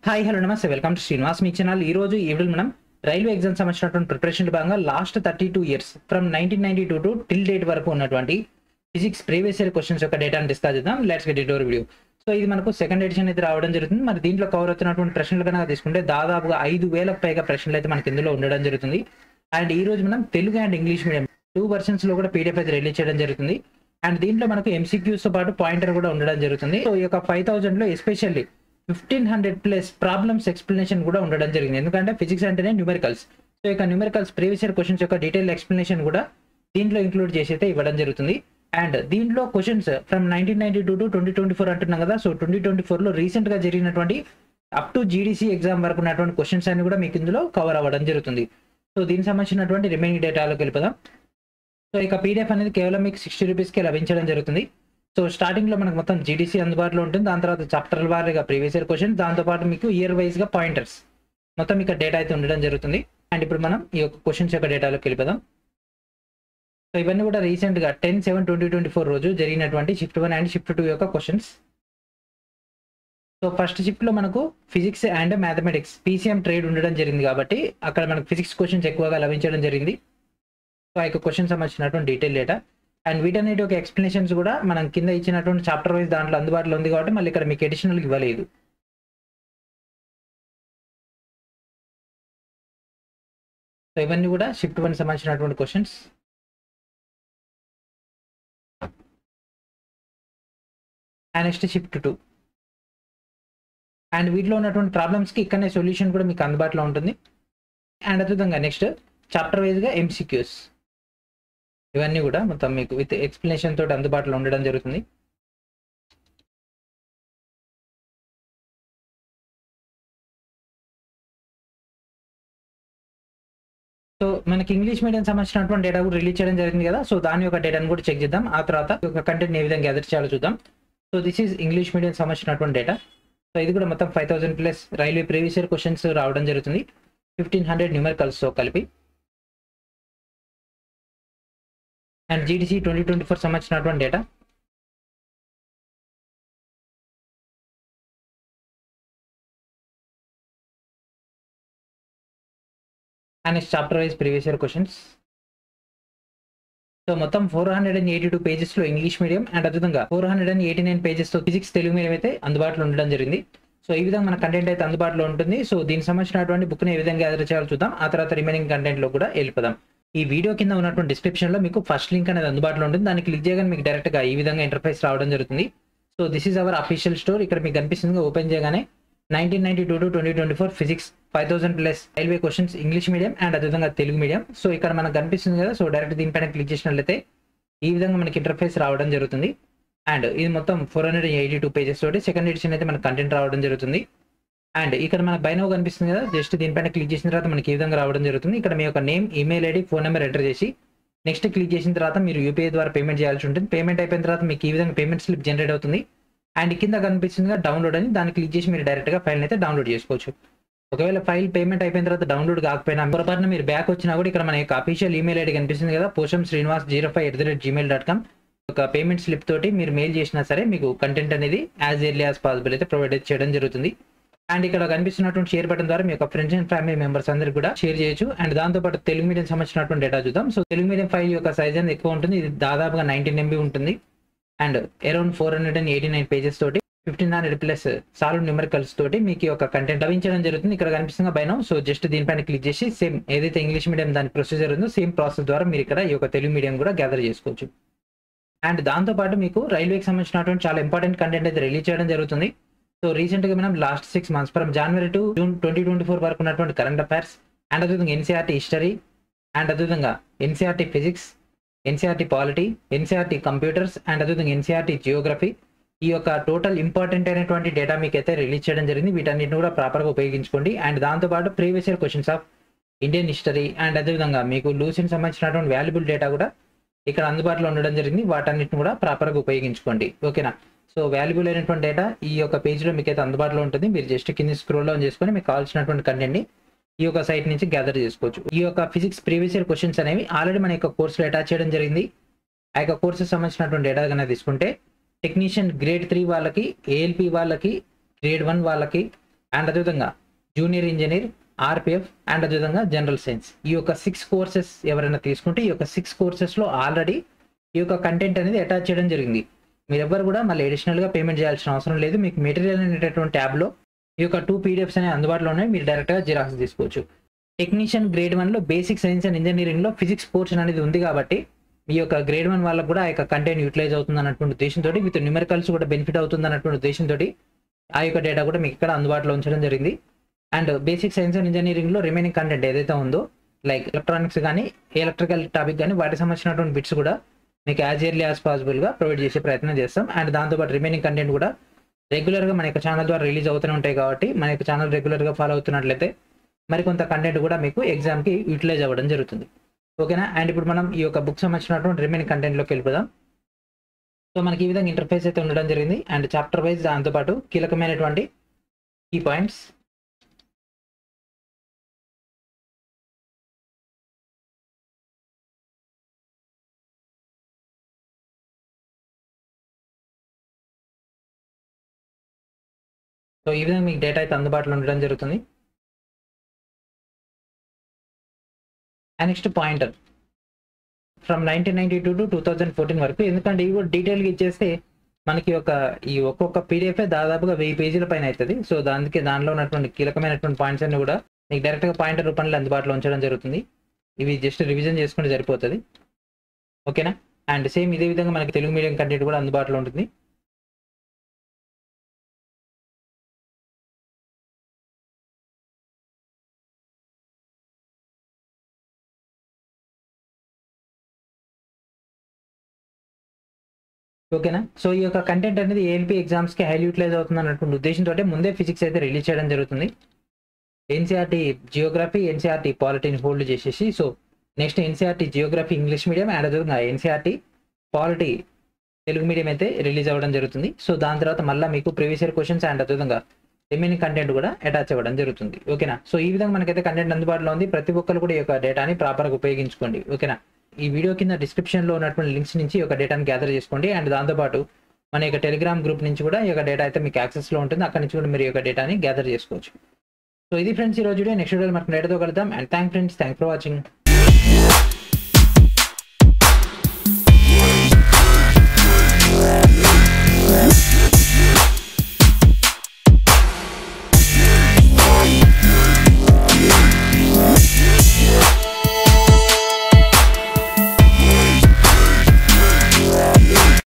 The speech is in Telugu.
హాయ్ హలో నమస్తే welcome to Srinivas me channel. ఈ రోజు ఈ వీడియోలో మనం రైల్వే ఎగ్జామ్స్ సంబంధించినటువంటి ప్రిపరేషన్ భాగంగా last 32 years from 1992 to till date వరకు ఉన్నటువంటి ఫిజిక్స్ ప్రీవియస్ ఇయర్ క్వశ్చన్స్ యొక్క డేటాను డిస్కస్ చేద్దాం. Let's get it over video. So ఇది మనకు సెకండ్ ఎడిషన్ అయితే రావడం జరుగుతుంది. మరి దీంట్లో కవర్ అవుతున్నటువంటి ప్రశ్నలు కనుక తీసుకుంటే దాదాపుగా 5,000కు పైగా ప్రశ్నలు అయితే మనకి ఇందులో ఉండడం జరుగుతుంది. అండ్ ఈ రోజు మనం Telugu and English medium 2 versions లో కూడా పీడిఎఫ్ అయితే రిలీజ్ చేయడం జరుగుతుంది. అండ్ దీంట్లో మనకు ఎంసీక్యూస్ తో పాటు పాయింటర్ కూడా ఉండడం జరుగుతుంది. సో ఈ యొక్క 5,000 లో ఎస్పెషల్లీ 1500 ప్లస్ ప్రాబ్లమ్స్ ఎక్స్ప్లెనేషన్ కూడా ఉండడం జరిగింది. ఎందుకంటే ఫిజిక్స్ అంటేనే న్యూమెరికల్స్. సో ఇక న్యూమెరికల్స్ ప్రీవియస్ ఇయర్ క్వశ్చన్స్ యొక్క డీటెయిల్ ఎక్స్ప్లెనేషన్ కూడా దీంట్లో ఇంక్లూడ్ చేసి అయితే ఇవ్వడం జరుగుతుంది. అండ్ దీంట్లో క్వశ్చన్స్ ఫ్రమ్ 1992 టు 2024 అంటున్నాం కదా. సో 2024 లో రీసెంట్ గా జరిగినటువంటి అప్ టు జీడీసీ ఎగ్జామ్ వరకు ఉన్నటువంటి క్వశ్చన్స్ అన్ని కూడా మీకు ఇందులో కవర్ అవ్వడం జరుగుతుంది. సో దీనికి సంబంధించినటువంటి రిమైనింగ్ డేటాలోకి వెళ్ళిపోదాం. సో ఇక పీడిఎఫ్ అనేది కేవలం మీకు 60 రూపీస్కి లభించడం జరుగుతుంది. సో స్టార్టింగ్ లో మనకు మొత్తం జీడీసీ అందుబాటులో ఉంటుంది. దాని తర్వాత చాప్టర్ వారీగా ప్రీవియస్ ఇయర్ క్వశ్చన్, దాంతోపాటు మీకు ఇయర్ వైజ్ గా పాయింటర్స్ మొత్తం ఇక్కడ డేటా అయితే ఉండడం జరుగుతుంది. అండ్ ఇప్పుడు మనం ఈ యొక్క క్వశ్చన్స్ యొక్క డేటాలోకి వెళ్ళిపోదాం. సో ఇవన్నీ కూడా రీసెంట్ గా 10/7/2024 రోజు జరిగినటువంటి షిఫ్ట్ 1 అండ్ షిఫ్ట్ 2 యొక్క క్వశ్చన్స్. సో ఫస్ట్ షిఫ్ట్ లో మనకు physics and mathematics PCM trade ఉండడం జరిగింది కాబట్టి అక్కడ మనకు ఫిజిక్స్ క్వశ్చన్స్ ఎక్కువగా లభించడం జరిగింది. సో ఆ యొక్క క్వశ్చన్ సంబంధించినటువంటి డీటెయిల్ డేటా అండ్ వీటన్నిటి యొక్క ఎక్స్ప్లెనేషన్స్ కూడా మనం కింద ఇచ్చినటువంటి చాప్టర్ వైజ్ దాంట్లో అందుబాటులో ఉంది కాబట్టి మళ్ళీ ఇక్కడ మీకు అడిషనల్ ఇవ్వలేదు. సో ఇవన్నీ కూడా షిఫ్ట్ 1 సంబంధించినటువంటి questions. And next shift 2 and వీటిలో ఉన్నటువంటి ప్రాబ్లమ్స్కి ఇక్కడనే సొల్యూషన్ కూడా మీకు అందుబాటులో ఉంటుంది. అండ్ అదేవిధంగా నెక్స్ట్ చాప్టర్ వైజ్గా ఎంసీక్యూస్ ఇవన్నీ కూడా మొత్తం మీకు విత్ ఎక్స్ప్లెనేషన్ తోటి అందుబాటులో ఉండడం జరుగుతుంది. సో మనకి ఇంగ్లీష్ మీడియం సంబంధించినటువంటి డేటా కూడా రిలీజ్ చేయడం జరిగింది కదా. సో దాని యొక్క డేటాను కూడా చెక్ చేద్దాం. ఆ తర్వాత ఒక కంటెంట్ ఏ విధంగా గ్యాదర్ చేయాలో చూద్దాం. So this is English medium సంబంధించినటువంటి డేటా. సో ఇది కూడా మొత్తం 5,000 plus railway previous year questions రావడం జరుగుతుంది. 1500 న్యూమెరికల్స్తో కలిపి. అండ్ జీడీసీ 2024 సంబంధించినటువంటి data. And chapter wise previous year questions. So మొత్తం 482 పేజెస్లో ఇంగ్లీష్ మీడియం అండ్ అదేవిధంగా 489 పేజెస్తో ఫిజిక్స్ తెలుగు మీడియం అయితే అందుబాటులో ఉండడం జరిగింది. సో ఈ విధంగా మన కంటెంట్ అయితే అందుబాటులో ఉంటుంది. సో దీనికి సంబంధించినటువంటి బుక్ని ఏ విధంగా గ్యాదర్ చేయాలో చూద్దాం. ఆ తర్వాత రిమైనింగ్ కంటెంట్లో కూడా వెళ్ళిపోదాం. ఈ వీడియో కింద ఉన్నటువంటి డిస్క్రిప్షన్ లో మీకు ఫస్ట్ లింక్ అనేది అందుబాటులో ఉంటుంది. దాన్ని క్లిక్ చేయగానే మీకు డైరెక్ట్ గా ఈ విధంగా ఇంటర్ఫేస్ రావడం జరుగుతుంది. So this is our official store. ఇక్కడ మీకు కనిపిస్తుంది ఓపెన్ చేయగానే 1992 to 2024 physics 5,000 plus railway questions English medium and అదేవిధంగా తెలుగు మీడియం. సో ఇక్కడ మనకు కనిపిస్తుంది కదా. సో డైరెక్ట్ దీనిపైన క్లిక్ చేసినట్లయితే ఈ విధంగా మనకి ఇంటర్ఫేస్ రావడం జరుగుతుంది. అండ్ ఇది మొత్తం 482 పేజెస్ తోటి సెకండ్ ఎడిషన్ అయితే మనకు కంటెంట్ రావడం జరుగుతుంది. అండ్ ఇక్కడ మనకు బై నౌ కనిపిస్తుంది కదా. జస్ట్ దీనిపైన క్లిక్ చేసిన తర్వాత మనకి ఈ విధంగా రావడం జరుగుతుంది. ఇక్కడ మీ యొక్క name, email ID, phone number enter చేసి నెక్స్ట్ క్లిక్ చేసిన తర్వాత మీరు యూపీఐ ద్వారా పేమెంట్ చేయాల్సి ఉంటుంది. పేమెంట్ అయిపోయిన తర్వాత మీకు ఈ విధంగా పేమెంట్ స్లిప్ జనరేట్ అవుతుంది. అండ్ కింద కనిపిస్తుంది డౌన్లోడ్ అని, దాన్ని క్లిక్ చేసి మీరు డైరెక్ట్గా ఫైల్ అయితే డౌన్లోడ్ చేసుకోవచ్చు. ఒకవేళ ఫైల్ పేమెంట్ అయిపోయిన తర్వాత డౌన్లోడ్ కాకపోయినా పొరపాటున మీరు బ్యాక్ వచ్చినా కూడా ఇక్కడ మన యొక్క అఫీషియల్ ఈమెయిల్ ఐడి కనిపిస్తుంది కదా, poshamsrinivas05@gmail.com. ఒక పేమెంట్ స్లిప్ తోటి మీరు మెయిల్ చేసినా సరే మీకు కంటెంట్ అనేది యాజ్ ఎర్లీ యాజ్ పాసిబుల్ అయితే ప్రొవైడ్ చేయడం జరుగుతుంది. అండ్ ఇక్కడ కనిపిస్తున్నటువంటి షేర్ బటన్ ద్వారా మీ యొక్క ఫ్రెండ్స్ అండ్ ఫ్యామిలీ మెంబర్స్ అందరికి కూడా షేర్ చేయొచ్చు. అండ్ దాంతోపాటు తెలుగు మీడియం సంబంధించినటువంటి డేటా చూద్దాం. సో తెలుగు మీడియం ఫైల్ యొక్క సైజ్ అనేది ఎక్కువ ఉంటుంది. ఇది దాదాపుగా 19 MB ఉంటుంది. అండ్ అరౌండ్ 489 పేజెస్ తోటి 1500 ప్లస్ సాల్వ్ న్యూమరికల్స్ తోటి మీకు ఒక కంటెంట్ లభించడం జరుగుతుంది. ఇక్కడ కనిపిస్తుంది బై నౌ. సో జస్ట్ దీనిపైన క్లిక్ చేసి సేమ్ ఏదైతే ఇంగ్లీష్ మీడియం దాని ప్రొసీజర్ ఉందో సేమ్ ప్రాసెస్ ద్వారా మీరు ఇక్కడ ఈ యొక్క తెలుగు మీడియం కూడా గ్యాదర్ చేసుకోవచ్చు. అండ్ దాంతోపాటు మీకు రైల్వేకి సంబంధించినటువంటి చాలా ఇంపార్టెంట్ కంటెంట్ అయితే రిలీజ్ చేయడం జరుగుతుంది. సో రీసెంట్గా మనం last 6 months from January to June 2024 వరకు ఉన్నటువంటి కరెంట్ అఫైర్స్ అండ్ అదేవిధంగా ఎన్సీఆర్టీ హిస్టరీ అండ్ అదేవిధంగా NCERT physics, NCERT polity, NCERT computers and అదేవిధంగా ఎన్సీఆర్టీ జియోగ్రఫీ ఈ యొక్క టోటల్ ఇంపార్టెంట్ అయినటువంటి డేటా మీకు అయితే రిలీజ్ చేయడం జరిగింది. వీటన్నిటిని కూడా ప్రాపర్గా ఉపయోగించుకోండి. అండ్ దాంతోపాటు previous year questions of Indian history and అదేవిధంగా మీకు లూసిన్ సంబంధించినటువంటి వాల్యుబుల్ డేటా కూడా ఇక్కడ అందుబాటులో ఉండడం జరిగింది. వాటన్నిటిని కూడా ప్రాపర్గా ఉపయోగించుకోండి. ఓకేనా. సో వాల్యుబుల్ అయినటువంటి డేటా ఈ యొక్క పేజ్లో మీకు అయితే అందుబాటులో ఉంటుంది. మీరు జస్ట్ కింద స్క్రోల్ డౌన్ చేసుకొని మీకు కావాల్సినటువంటి కంటెంట్ని ఈ యొక్క సైట్ నుంచి గ్యాదర్ చేసుకోవచ్చు. ఈ యొక్క ఫిజిక్స్ ప్రీవియస్ ఇయర్ క్వశ్చన్స్ అనేవి ఆల్రెడీ మన యొక్క కోర్సులో అటాచ్ చేయడం జరిగింది. ఆ యొక్క కోర్సెస్ సంబంధించినటువంటి డేటా కన్నా తీసుకుంటే టెక్నీషియన్ గ్రేడ్ 3 వాళ్ళకి, ఏఎల్పి వాళ్ళకి, గ్రేడ్ 1 వాళ్ళకి అండ్ అదేవిధంగా జూనియర్ ఇంజనీర్, ఆర్పిఎఫ్ అండ్ అదేవిధంగా జనరల్ సైన్స్. ఈ యొక్క 6 కోర్సెస్ ఎవరైనా తీసుకుంటే ఈ యొక్క 6 కోర్సెస్లో ఆల్రెడీ ఈ యొక్క కంటెంట్ అనేది అటాచ్ చేయడం జరిగింది. మీరు ఎవ్వరు కూడా మళ్ళీ అడిషనల్గా పేమెంట్ చేయాల్సిన అవసరం లేదు. మీకు మెటీరియల్ అనేటటువంటి ట్యాబ్లో ఈ యొక్క 2 పీడిఎఫ్స్ అనేవి అందుబాటులో ఉన్నాయి. మీరు డైరెక్ట్గా జిరాక్స్ తీసుకోవచ్చు. టెక్నీషియన్ గ్రేడ్ 1లో బేసిక్ సైన్స్ అండ్ ఇంజనీరింగ్లో ఫిజిక్స్ పోర్షన్ అనేది ఉంది కాబట్టి మీ యొక్క గ్రేడ్ 1 వాళ్ళకు కూడా ఆ యొక్క కంటెంట్ యూటిలైజ్ అవుతుంది అన్నటువంటి ఉద్దేశంతో, విత్ న్యూమరికల్స్ కూడా బెనిఫిట్ అవుతుంది అన్నటువంటి ఉద్దేశంతో ఆ యొక్క డేటా కూడా మీకు ఇక్కడ అందుబాటులో ఉంచడం జరిగింది. అండ్ బేసిక్ సైన్స్ అండ్ ఇంజనీరింగ్లో రిమైనింగ్ కంటెంట్ ఏదైతే ఉందో లైక్ ఎలక్ట్రానిక్స్ కానీ ఎలక్ట్రికల్ టాపిక్ కానీ వాటికి సంబంధించినటువంటి బిట్స్ కూడా మీకు యాజ్ ఎర్లీ యాజ్ పాసిబుల్గా ప్రొవైడ్ చేసే ప్రయత్నం చేస్తాం. అండ్ దాంతోపాటు రిమైనింగ్ కంటెంట్ కూడా రెగ్యులర్గా మన యొక్క ఛానల్ ద్వారా రిలీజ్ అవుతూనే ఉంటాయి కాబట్టి మన యొక్క ఛానల్ రెగ్యులర్గా ఫాలో అవుతున్నట్లయితే మరికొంత కంటెంట్ కూడా మీకు ఎగ్జామ్కి యూటిలైజ్ అవ్వడం జరుగుతుంది. ఓకేనా. అండ్ ఇప్పుడు మనం ఈ యొక్క బుక్ సంబంధించినటువంటి రిమైనింగ్ కంటెంట్లోకి వెళ్ళిపోదాం. సో మనకి ఈ విధంగా ఇంటర్ఫేస్ అయితే ఉండడం జరిగింది. అండ్ చాప్టర్ వైజ్ దాంతోపాటు కీలకమైనటువంటి కీ పాయింట్స్, సో ఈ విధంగా మీకు డేటా అయితే అందుబాటులో ఉండడం జరుగుతుంది. And next pointer from 1992 to 2014 వరకు. ఎందుకంటే ఇవి కూడా డీటెయిల్గా ఇచ్చేస్తే మనకి ఈ ఒక్కొక్క పీడిఎఫ్ దాదాపుగా 1000 పేజీల పైన అవుతుంది. సో దానిలో ఉన్నటువంటి కీలకమైనటువంటి పాయింట్స్ అన్ని కూడా మీకు డైరెక్ట్గా పాయింటర్ రూపంలో అందుబాటులో ఉంచడం జరుగుతుంది. ఇవి జస్ట్ రివిజన్ చేసుకుంటే సరిపోతుంది. ఓకేనా. అండ్ సేమ్ ఇదే విధంగా మనకి తెలుగు మీడియం కంటెంట్ కూడా అందుబాటులో ఉంటుంది. ఓకేనా. సో ఈ యొక్క కంటెంట్ అనేది ఏఎల్పి ఎగ్జామ్స్కి హైలీ యూటిలైజ్ అవుతుంది అన్నటువంటి ఉద్దేశంతో ముందే ఫిజిక్స్ అయితే రిలీజ్ చేయడం జరుగుతుంది. ఎన్సీఆర్టీ జియోగ్రఫీ, ఎన్సీఆర్టీ పాలిటీని హోల్డ్ చేసేసి, so next NCERT Geography English medium and అదేవిధంగా ఎన్సీఆర్టీ పాలిటీ తెలుగు మీడియం అయితే రిలీజ్ అవ్వడం జరుగుతుంది. సో దాని తర్వాత మళ్ళీ మీకు ప్రీవియస్ ఇయర్ క్వశ్చన్స్ అండ్ అదేవిధంగా రిమైనింగ్ కంటెంట్ కూడా అటాచ్ అవ్వడం జరుగుతుంది. ఓకేనా. సో ఈ విధంగా మనకైతే కంటెంట్ అందుబాటులో ఉంది. ప్రతి ఒక్కరు కూడా ఈ యొక్క డేటాని ప్రాపర్గా ఉపయోగించుకోండి. ఓకేనా. ఈ వీడియో కింద డిస్క్రిప్షన్లో ఉన్నటువంటి లింక్స్ నుంచి ఈ యొక్క డేటాని గ్యాదర్ చేసుకోండి. అండ్ దాంతోపాటు మన యొక్క టెలిగ్రామ్ గ్రూప్ నుంచి కూడా ఈ యొక్క డేటా అయితే మీకు యాక్సెస్లో ఉంటుంది. అక్కడ నుంచి కూడా మీరు ఈ యొక్క డేటాని గ్యాదర్ చేసుకోవచ్చు. సో ఇది ఫ్రెండ్స్ ఈ రోజు వీడియో. నెక్స్ట్ వీడియో మనకు డేటాతో కలుద్దాం. And thank for watching.